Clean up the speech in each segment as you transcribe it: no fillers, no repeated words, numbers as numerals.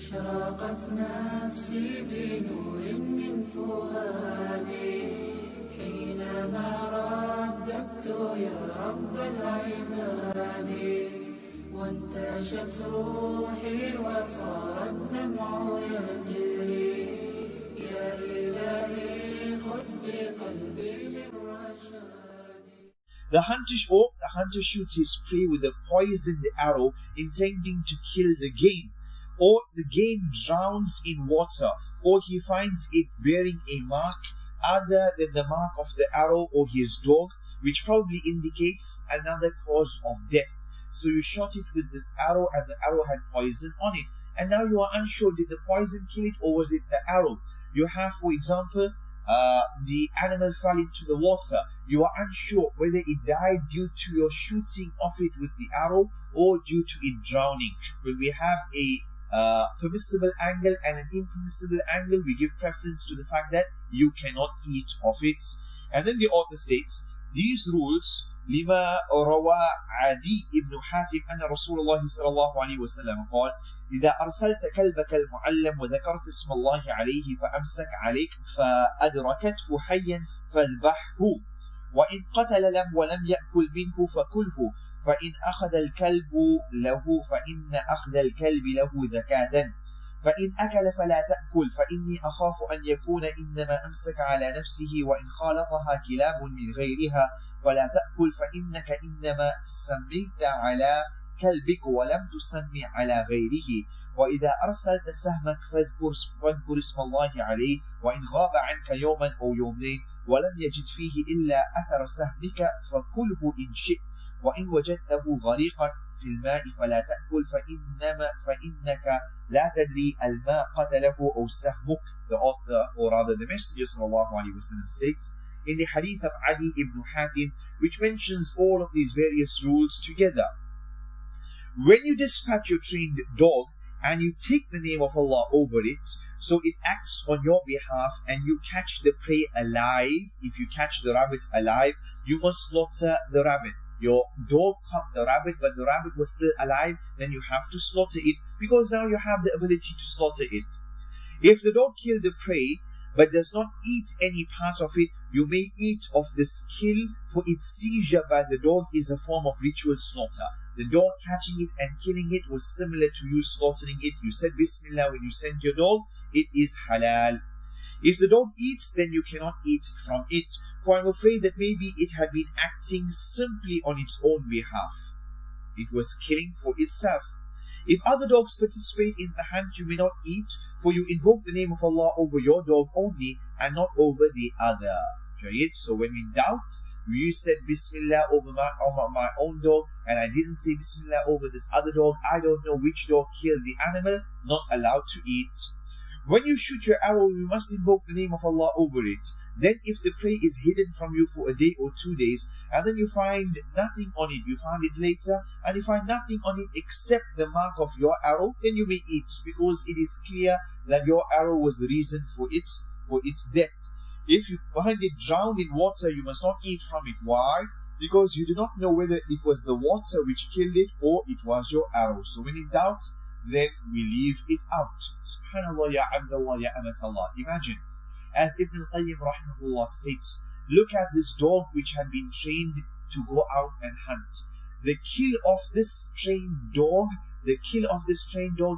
أشرقت نفسي بنور من فؤادي حينما رددت يا رب العباد وانتشت روحي وصار الدمع يجري يا إلهي خذ بقلبي للرشاد. The hunter shoots his prey with a poisoned arrow intending to kill the game, or the game drowns in water, or he finds it bearing a mark other than the mark of the arrow or his dog, which probably indicates another cause of death. So you shot it with this arrow and the arrow had poison on it, and now you are unsure, did the poison kill it or was it the arrow? You have, for example, the animal fell into the water. You are unsure whether it died due to your shooting of it with the arrow or due to it drowning. When we have a permissible angle and an impermissible angle, we give preference to the fact that you cannot eat of it. And then the author states, these rules لما روى عدي بن حاتم أن رسول الله صلى الله عليه وسلم قال إذا أرسلت كلبك المعلم وذكرت اسم الله عليه فأمسك عليك فأدركته حيا فاذبحه وإن قتل ولم يأكل منه فكله فإن أخذ الكلب له فإن أخذ الكلب له زكاة فإن أكل فلا تأكل فإني أخاف أن يكون إنما أمسك على نفسه وإن خالطها كلاب من غيرها فلا تأكل فإنك إنما سميت على كلبك ولم تسمي على غيره وإذا أرسلت سهمك فاذكر اسم الله عليه وإن غاب عنك يوما أو يومين ولم يجد فيه إلا أثر سهمك فكله إن شئت وإن وجدته غريقا في الماء فلا تأكل فإنك لا تدري الماء قتله أو سهمك. The author, or rather the Messenger sallallahu alaihi wasallam states in the hadith of Adi ibn Hatim, which mentions all of these various rules together. When you dispatch your trained dog and you take the name of Allah over it, so it acts on your behalf, and you catch the prey alive, if you catch the rabbit alive, you must slaughter the rabbit. Your dog caught the rabbit, but the rabbit was still alive, then you have to slaughter it, because now you have the ability to slaughter it. If the dog killed the prey, but does not eat any part of it, you may eat of the skill, for its seizure by the dog is a form of ritual slaughter. The dog catching it and killing it was similar to you slaughtering it. You said Bismillah when you sent your dog, it is halal. If the dog eats, then you cannot eat from it, for I'm afraid that maybe it had been acting simply on its own behalf. It was killing for itself. If other dogs participate in the hunt, you may not eat, for you invoke the name of Allah over your dog only and not over the other. So when in doubt, you said Bismillah over my own dog and I didn't say Bismillah over this other dog, I don't know which dog killed the animal, not allowed to eat. When you shoot your arrow, you must invoke the name of Allah over it. Then if the prey is hidden from you for a day or 2 days, and then you find nothing on it, you find it later, and you find nothing on it except the mark of your arrow, then you may eat, because it is clear that your arrow was the reason for its death. If you find it drowned in water, you must not eat from it. Why? Because you do not know whether it was the water which killed it or it was your arrow. So when in doubt, then we leave it out. Subhanallah, ya Abdullah, ya Amatallah. Imagine, as Ibn al-Qayyim rahimahullah states, look at this dog which had been trained to go out and hunt. The kill of this trained dog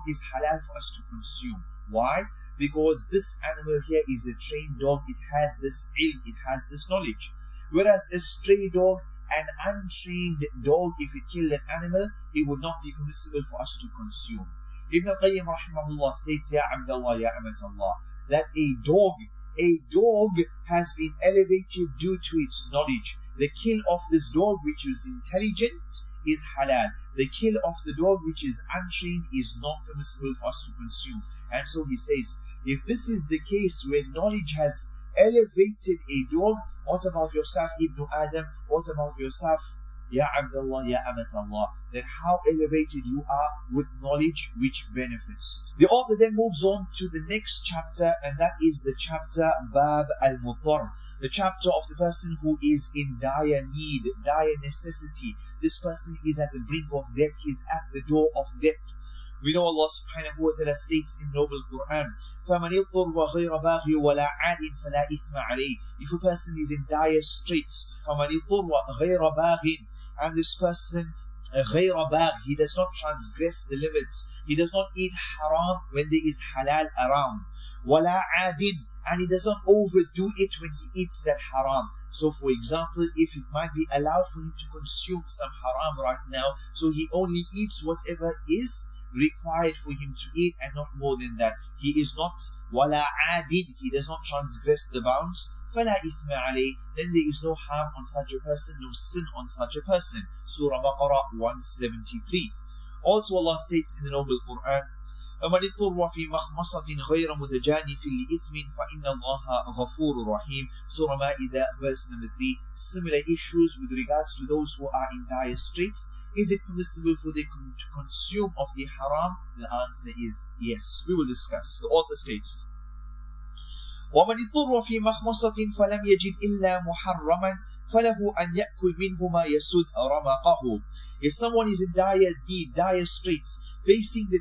is halal for us to consume. Why? Because this animal here is a trained dog. It has this ilm, it has this knowledge. Whereas a stray dog, an untrained dog, if it killed an animal, it would not be permissible for us to consume. Ibn al-Qayyim rahimahullah states, Ya Abdullah, Ya Amatallah, that a dog has been elevated due to its knowledge. The kill of this dog which is intelligent is halal. The kill of the dog which is untrained is not permissible for us to consume. And so he says, if this is the case where knowledge has elevated a dog, what about yourself, Ibn Adam? What about yourself, Ya Abdullah, Ya Amatallah? Then how elevated you are with knowledge which benefits. The author then moves on to the next chapter, and that is the chapter Bab al-Mudhar, the chapter of the person who is in dire need, dire necessity. This person is at the brink of death, he is at the door of death. We know Allah subhanahu wa ta'ala states in Noble Quran, فَمَنِ اضْطُرَّ غَيْرَ بَاغٍ وَلَا عَادٍ فَلَا إِثْمَ عَلَيْهِ. If a person is in dire straits, فَمَنِ اضْطُرَّ غَيْرَ بَاغٍ, and this person غَيْرَ بَاغٍ, he does not transgress the limits, he does not eat haram when there is halal around, وَلَا عَادٍ, and he does not overdo it when he eats that haram. So for example, if it might be allowed for him to consume some haram right now, so he only eats whatever is required for him to eat and not more than that. He is not wala adid, he does not transgress the bounds. Fala ithma alayh, then there is no harm on such a person, no sin on such a person. Surah Baqarah 173. Also Allah states in the Noble Quran, وَمَنِ اضْطُرَّ فِي مَخْمَصَةٍ غَيْرَ مُتَجَانِفٍ لِإِثْمٍ فَإِنَّ اللَّهَ غَفُورٌ رَحِيمٌ. Surah Ma'idah verse number 3. Similar issues with regards to those who are in dire straits. Is it permissible for them to consume of the haram? The answer is yes. We will discuss. The author states, وَمَنِ اضْطُرَّ فِي مَخْمَصَةٍ فَلَمْ يَجِدْ إِلَّا مُحَرَّمًا فَلَهُ أَنْ يَأْكُلْ مِنْهُ مَا يَسُدْ رَمَقَهُ. If someone is in dire straits, facing the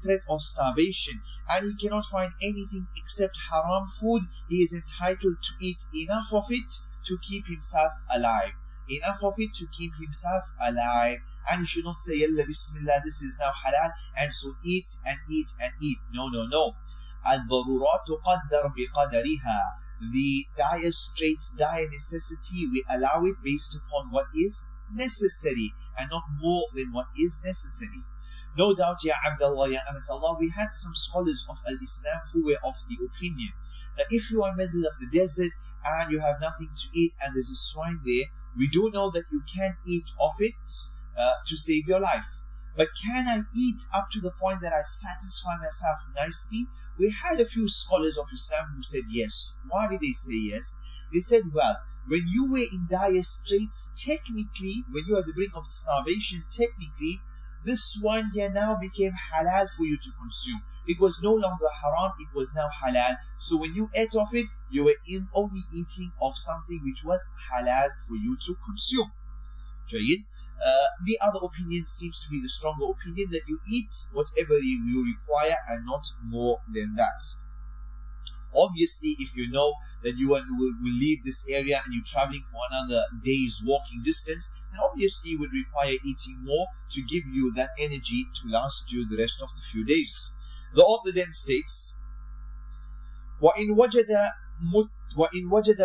threat of starvation, and he cannot find anything except haram food, he is entitled to eat enough of it to keep himself alive. Enough of it to keep himself alive. And he should not say, Yalla Bismillah, this is now halal, and so eat and eat and eat. No, no, no. الضرورات تقدر بقدرها. The dire straits, dire necessity, we allow it based upon what is necessary and not more than what is necessary. No doubt, Ya Abdullah, Ya Amat Allah, we had some scholars of Al-Islam who were of the opinion that if you are in the middle of the desert and you have nothing to eat and there's a swine there, we do know that you can eat of it to save your life. But can I eat up to the point that I satisfy myself nicely? We had a few scholars of Islam who said yes. Why did they say yes? They said, well, when you were in dire straits, technically, when you are at the brink of starvation, technically, this swine here now became halal for you to consume. It was no longer haram, it was now halal. So when you ate of it, you were only eating of something which was halal for you to consume. Jayyid. The other opinion seems to be the stronger opinion, that you eat whatever you require and not more than that. Obviously, if you know that you will leave this area and you're traveling for another day's walking distance, then obviously you would require eating more to give you that energy to last you the rest of the few days. The author then states, وَإِنْ وَجَدَ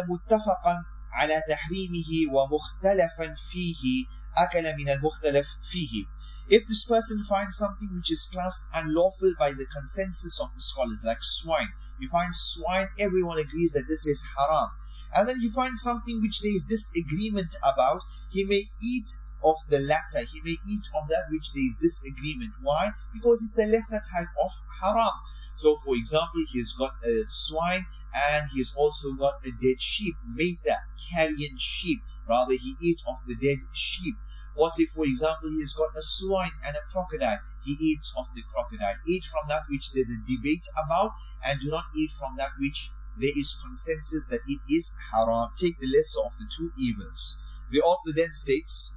مُتَّفَقًا على تحريمه ومختلفا فيه أكل من المختلف فيه. If this person finds something which is classed unlawful by the consensus of the scholars, like swine, you find swine, everyone agrees that this is haram, and then you find something which there is disagreement about, he may eat of the latter, he may eat of that which there is disagreement. Why? Because it's a lesser type of haram. So for example, he's got a swine and he's also got a dead sheep, maita, carrion sheep, rather he eat of the dead sheep. What if, for example, he's got a swine and a crocodile, he eats of the crocodile. Eat from that which there's a debate about, and do not eat from that which there is consensus that it is haram. Take the lesser of the two evils. The author then states,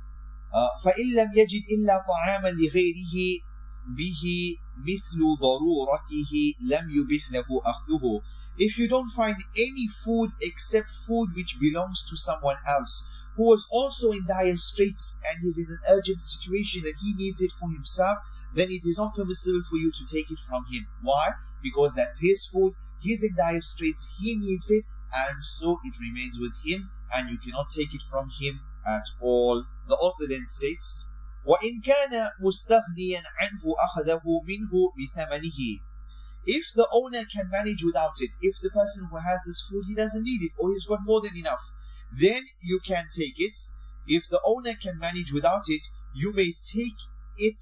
فَإِن لَمْ يَجِدْ إِلَّا طَعَامًا لِغَيْرِهِ بِهِ مِثْلُ ضَرُورَتِهِ لَمْ يُبِحْ لَهُ أَخْذُهُ. If you don't find any food except food which belongs to someone else, who was also in dire straits and is in an urgent situation that he needs it for himself, then it is not permissible for you to take it from him. Why? Because that's his food, he's in dire straits, he needs it, and so it remains with him, and you cannot take it from him at all. The author then states, وَإِنْ كَانَ مُسْتَغْنِيًا عَنْهُ أَخَذَهُ مِنْهُ بِثَمَنِهِ. If the owner can manage without it, if the person who has this food, he doesn't need it, or he's got more than enough, then you can take it. If the owner can manage without it, you may take it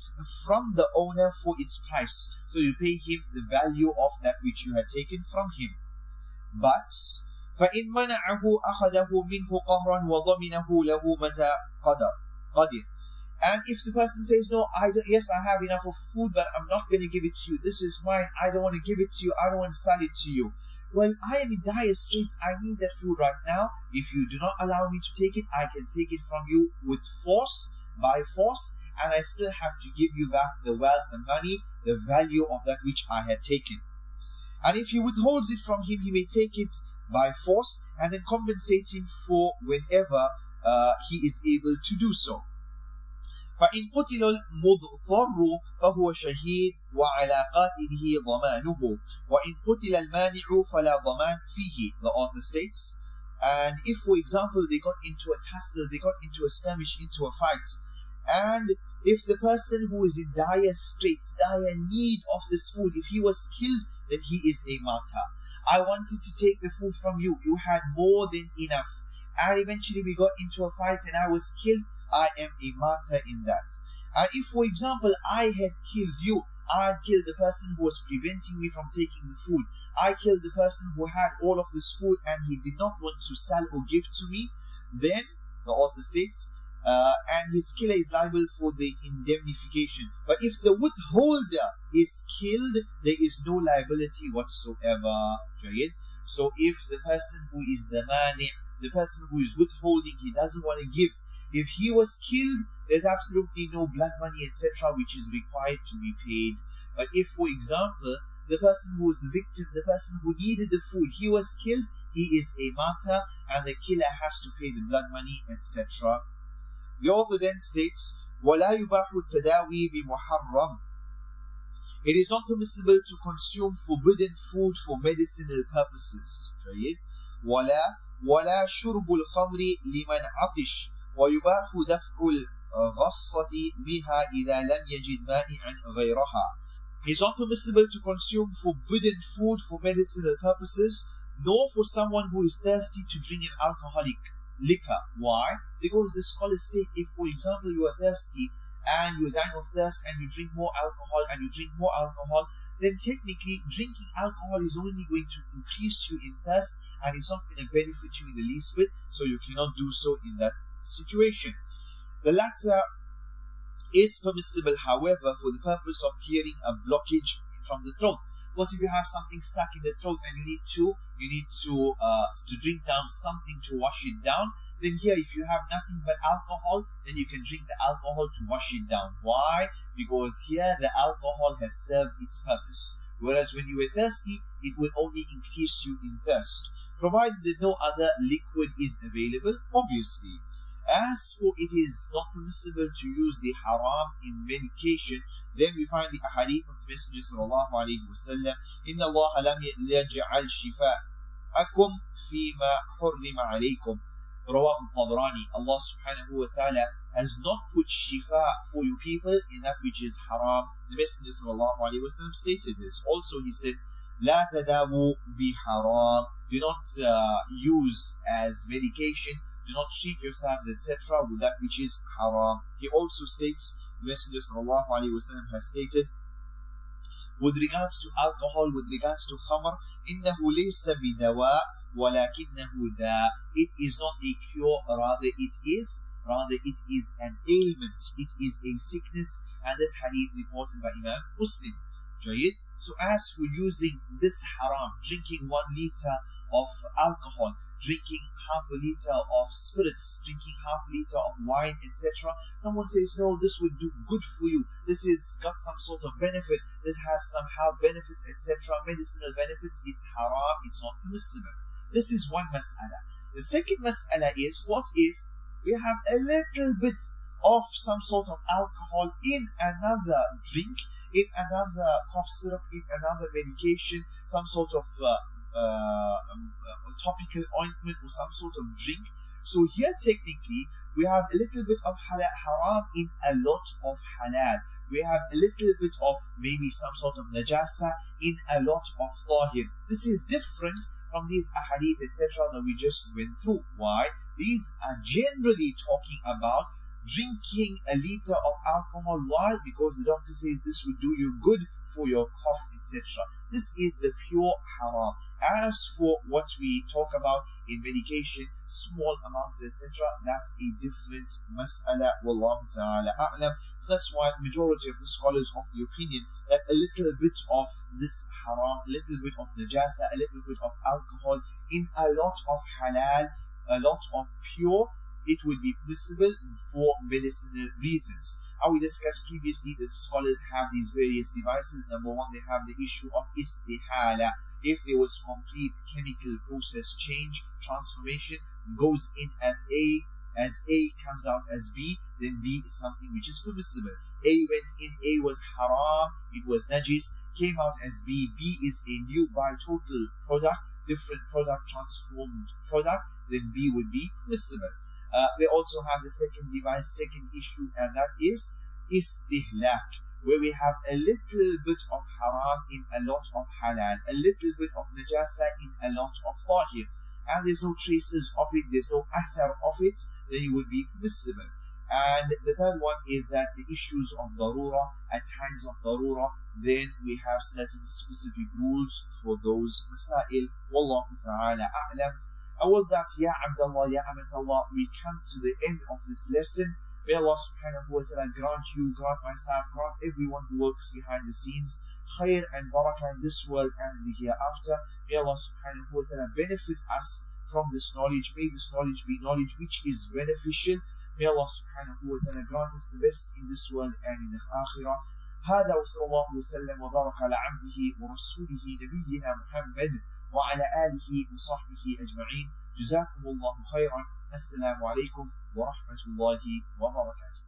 from the owner for its price. So you pay him the value of that which you had taken from him. But فَإِنْ مَنَعَهُ أَخَذَهُ مِنْهُ قَهْرًا وَضَمِنَهُ لَهُ مَتَى قَدِرٍ. And if the person says, no, yes, I have enough of food, but I'm not going to give it to you. This is mine. I don't want to give it to you. I don't want to sell it to you. Well, I am in dire straits. I need that food right now. If you do not allow me to take it, I can take it from you with force, by force, and I still have to give you back the wealth, the money, the value of that which I had taken. And if he withholds it from him, he may take it by force and then compensate him for whenever he is able to do so. فإن قتل المضطر فهو شهيد وعلى قاتله ضمانه وإن قتل المانع فلا ضمان فيه, the author states. And if, for example, they got into a tussle, they got into a skirmish, into a fight, and if the person who is in dire straits, dire need of this food, if he was killed, then he is a martyr. I wanted to take the food from you, you had more than enough, and eventually we got into a fight and I was killed, I am a martyr in that. And if, for example, I had killed you, I killed the person who was preventing me from taking the food, I killed the person who had all of this food and he did not want to sell or give to me, then, the author states, and his killer is liable for the indemnification. But if the withholder is killed, there is no liability whatsoever. So if the person who is the mani', the person who is withholding, he doesn't want to give, if he was killed, there's absolutely no blood money, etc., which is required to be paid. But if, for example, the person who was the victim, the person who needed the food, he was killed, he is a martyr, and the killer has to pay the blood money, etc. The author then states, وَلَا يُبَاحُ التَّدَاوِي بِمُحَرَّمٍ. It is not permissible to consume forbidden food for medicinal purposes. وَلَا شُرْبُ الْخَمْرِ لِمَنْ عَطِشْ وَيُبَاحُ دَفْعُ الْغَصَّةِ بِهَا إِذَا لَمْ يَجِدْ مَانِعًا غَيْرَهَا. It is not permissible to consume forbidden food for medicinal purposes, nor for someone who is thirsty to drink an alcoholic liquor. Why? Because the scholars state, if, for example, you are thirsty and you're dying of thirst and you drink more alcohol and you drink more alcohol, then technically drinking alcohol is only going to increase you in thirst and it's not going to benefit you in the least bit, so you cannot do so in that situation. The latter is permissible, however, for the purpose of clearing a blockage from the throat. What if you have something stuck in the throat and you need to drink down something to wash it down? Then here, if you have nothing but alcohol, then you can drink the alcohol to wash it down. Why? Because here the alcohol has served its purpose. Whereas when you were thirsty, it will only increase you in thirst, provided that no other liquid is available, obviously. As for it is not permissible to use the haram in medication, then we find the ahadith of the Messenger sallallahu alayhi wa sallam, إِنَّ اللَّهَ لَمْ يَجْعَلْ شِفَاءَكُمْ فِي مَا حُرِّمَ عَلَيْكُمْ. Rawah al-Tabrani. Allah subhanahu wa ta'ala has not put shifa for you people in that which is haram. The Messenger sallallahu alayhi wa sallam stated this. Also he said, لَا تَدَاوُوا بِحَرَامٍ. Do not use as medication, do not treat yourselves, etc., with that which is haram. He also states, the Messenger sallallahu alayhi wa sallam has stated, with regards to alcohol, with regards to khamr, إِنَّهُ لَيْسَ بِدَوَاءٍ وَلَكِنَّهُ دَاءٌ. It is not a cure, rather it is an ailment, it is a sickness, and this hadith reported by Imam Muslim. So as for using this haram, drinking 1 liter of alcohol, drinking half a liter of spirits, drinking half a liter of wine, etc. Someone says, no, this would do good for you, this has got some sort of benefit, this has some health benefits, etc., medicinal benefits. It's haram, it's not permissible. This is one mas'ala. The second mas'ala is, what if we have a little bit of some sort of alcohol in another drink, in another cough syrup, in another medication, some sort of topical ointment or some sort of drink. So here technically we have a little bit of haram in a lot of halal. We have a little bit of maybe some sort of najasa in a lot of tahir. This is different from these ahadith, etc., that we just went through. Why? These are generally talking about drinking a liter of alcohol. Why? Because the doctor says this will do you good for your cough, etc. This is the pure haram. As for what we talk about in medication, small amounts, etc., that's a different mas'ala. Wallahu ta'ala a'lam. That's why majority of the scholars of the opinion that a little bit of this haram, a little bit of najasa, a little bit of alcohol in a lot of halal, a lot of pure, it would be permissible for medicinal reasons. How we discussed previously, the scholars have these various devices. Number one, they have the issue of istihala. If there was complete chemical process change, transformation, goes in at A, as A comes out as B, then B is something which is permissible. A went in, A was haram, it was najis, came out as B. B is a new total product, different product, transformed product, then B would be permissible. They also have the second device, second issue, and that is istihlak, where we have a little bit of haram in a lot of halal, a little bit of najasa in a lot of tahir, and there's no traces of it, there's no athar of it, then it would be permissible. And the third one is that the issues of darura, at times of darura, then we have certain specific rules for those masail. Wallahu ta'ala a'lam. And with that, Ya Abdullah, Ya Amatallah, we come to the end of this lesson. May Allah subhanahu wa ta'ala grant you, grant myself, grant everyone who works behind the scenes khair and barakah in this world and in the hereafter. May Allah subhanahu wa ta'ala benefit us from this knowledge. May this knowledge be knowledge which is beneficial. May Allah subhanahu wa ta'ala grant us the best in this world and in the akhirah. هذا وصلى الله وسلم وبارك على عبده ورسوله نبينا محمد وعلى آله وصحبه أجمعين. جزاكم الله خيرا. السلام عليكم ورحمة الله وبركاته.